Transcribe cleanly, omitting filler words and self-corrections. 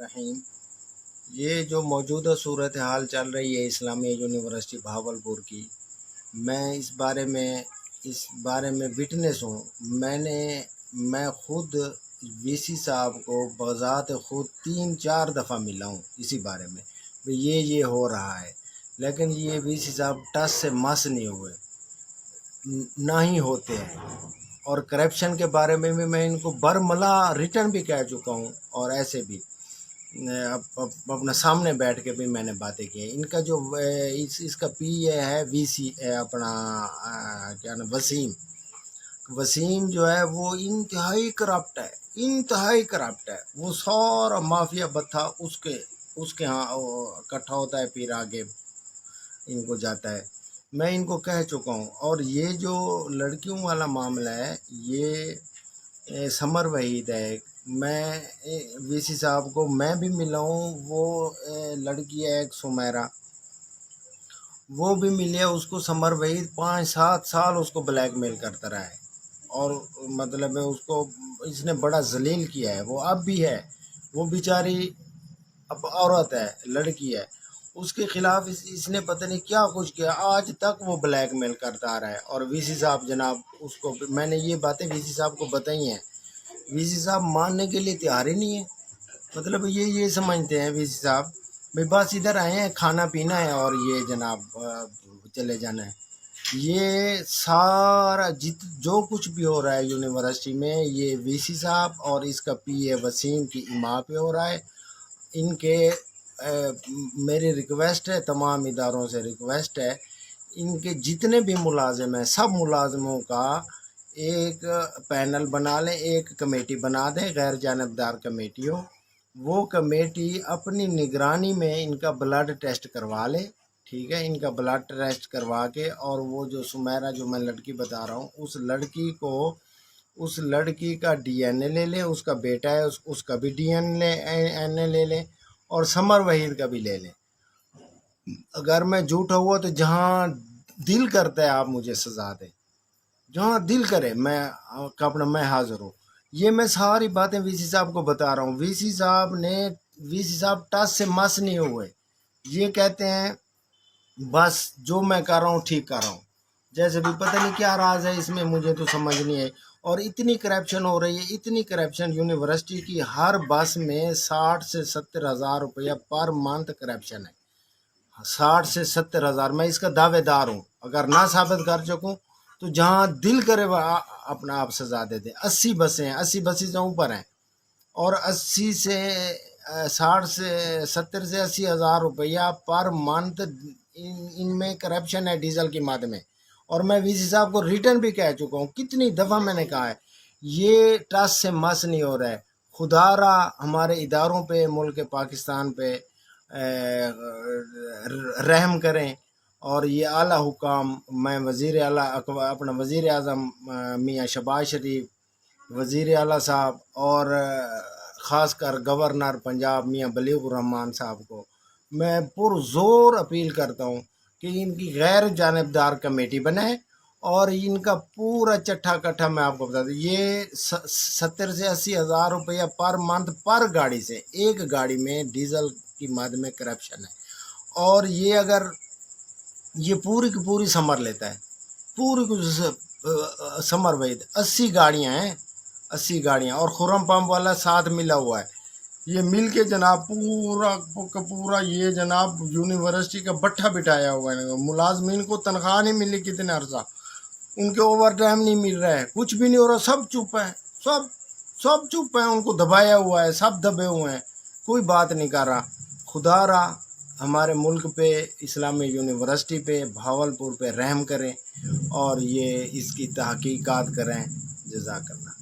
रहीम। ये जो मौजूदा सूरत हाल चल रही है इस्लामिया यूनिवर्सिटी भावलपुर की, मैं इस बारे में विटनेस हूँ। मैं खुद वीसी साहब को बज़ात खुद 3-4 दफ़ा मिला हूँ इसी बारे में, भाई ये हो रहा है, लेकिन ये वीसी साहब टस से मस नहीं हुए, ना ही होते हैं। और करप्शन के बारे में भी मैं इनको बरमला रिटर्न भी कह चुका हूँ, और ऐसे भी अपना सामने बैठ के भी मैंने बातें की हैं। इनका जो इसका पीए है वीसी अपना क्या नाम वसीम जो है वो इंतहाई करप्ट है। वो सारा माफिया बत्था उसके यहाँ इकट्ठा होता है, फिर आगे इनको जाता है। मैं इनको कह चुका हूँ। और ये जो लड़कियों वाला मामला है, ये समर वहीद है। मैं वीसी साहब को मैं भी मिला हूँ। वो लड़की है एक सुमेरा, वो भी मिली है। उसको समर वहीद 5-7 साल उसको ब्लैकमेल करता रहा है, और मतलब है उसको इसने बड़ा जलील किया है। वो अब भी है, वो बेचारी अब औरत है, लड़की है, उसके खिलाफ इसने पता नहीं क्या कुछ किया। आज तक वो ब्लैकमेल करता आ रहा है। और वीसी साहब जनाब, उसको मैंने ये बातें वीसी साहब को बताई हैं, वीसी साहब मानने के लिए तैयार ही नहीं है। मतलब ये समझते हैं वीसी साहब भाई बस इधर आए हैं, खाना पीना है और ये जनाब चले जाना है। ये सारा जो कुछ भी हो रहा है यूनिवर्सिटी में, ये वीसी साहब और इसका पीए वसीम की इमाम पे हो रहा है। इनके मेरी रिक्वेस्ट है, तमाम इदारों से रिक्वेस्ट है, इनके जितने भी मुलाजिम हैं सब मुलाजिमों का एक पैनल बना लें, एक कमेटी बना दें, गैर जानबदार कमेटी हो। वो कमेटी अपनी निगरानी में इनका ब्लड टेस्ट करवा ले, ठीक है, इनका ब्लड टेस्ट करवा के, और वो जो सुमेरा जो मैं लड़की बता रहा हूँ, उस लड़की का डीएनए ले लें, उसका बेटा है उसका भी डीएनए ले लें, और समर वहीद का भी ले लें। अगर मैं झूठा हुआ तो जहाँ दिल करता है आप मुझे सजा दें, जहाँ दिल करे मैं हाजिर हूँ। ये मैं सारी बातें वीसी साहब को बता रहा हूँ। वीसी साहब टस से मस नहीं हुए। ये कहते हैं बस जो मैं कर रहा हूँ ठीक कर रहा हूँ, जैसे भी पता नहीं क्या राज है इसमें, मुझे तो समझ नहीं है। और इतनी करप्शन हो रही है, इतनी करप्शन यूनिवर्सिटी की हर बस में 60 से 70 हज़ार रुपया पर मंथ करप्शन है। 60 से 70 हज़ार, मैं इसका दावेदार हूँ। अगर ना साबित कर सकूँ तो जहाँ दिल करे अपना आप सजा दे दे। 80 बसें हैं, 80 बसें से ऊपर हैं, और 80 से 60 से 70 से 80 हज़ार रुपया पर मंथ इनमें करप्शन है डीजल की मद में। और मैं वीसी साहब को रिटर्न भी कह चुका हूँ, कितनी दफ़ा मैंने कहा है, ये टस से मस नहीं हो रहा है। खुदारा हमारे इदारों पे, मुल्क पाकिस्तान पे रहम करें। और ये आला हुकाम, मैं वज़ीर आला अपना वज़ीर आज़म मियाँ शहबाज शरीफ, वज़ीर आला साहब, और ख़ास कर गवर्नर पंजाब मियाँ बलीग़ुर रहमान साहब को मैं पुरज़ोर अपील करता हूँ कि इनकी गैर जानबदार कमेटी बनाए, और इनका पूरा चट्ठा कट्ठा मैं आपको बता दूँ। ये 70 से 80 हज़ार रुपया पर मंथ पर गाड़ी से, एक गाड़ी में डीजल की मद में करप्शन है। और ये अगर ये पूरी की पूरी समर लेता है, पूरी की समर वहीद 80 गाड़ियाँ हैं, 80 गाड़ियाँ, और खुर्रम पंप वाला साथ मिला हुआ है। ये मिल के जनाब पूरा का पूरा ये जनाब यूनिवर्सिटी का बट्ठा बिठाया हुआ है। मुलाजमीन को तनख्वाह नहीं मिली कितने अर्सा, उनके ओवर टाइम नहीं मिल रहा है, कुछ भी नहीं हो रहा, सब चुप है, सब चुप है, उनको दबाया हुआ है, सब दबे हुए हैं, कोई बात नहीं कर रहा। खुदारा हमारे मुल्क पे, इस्लामी यूनिवर्सिटी पे, भावलपुर पे रहम करें, और ये इसकी तहकीकात करें। जज़ाकल्लाह।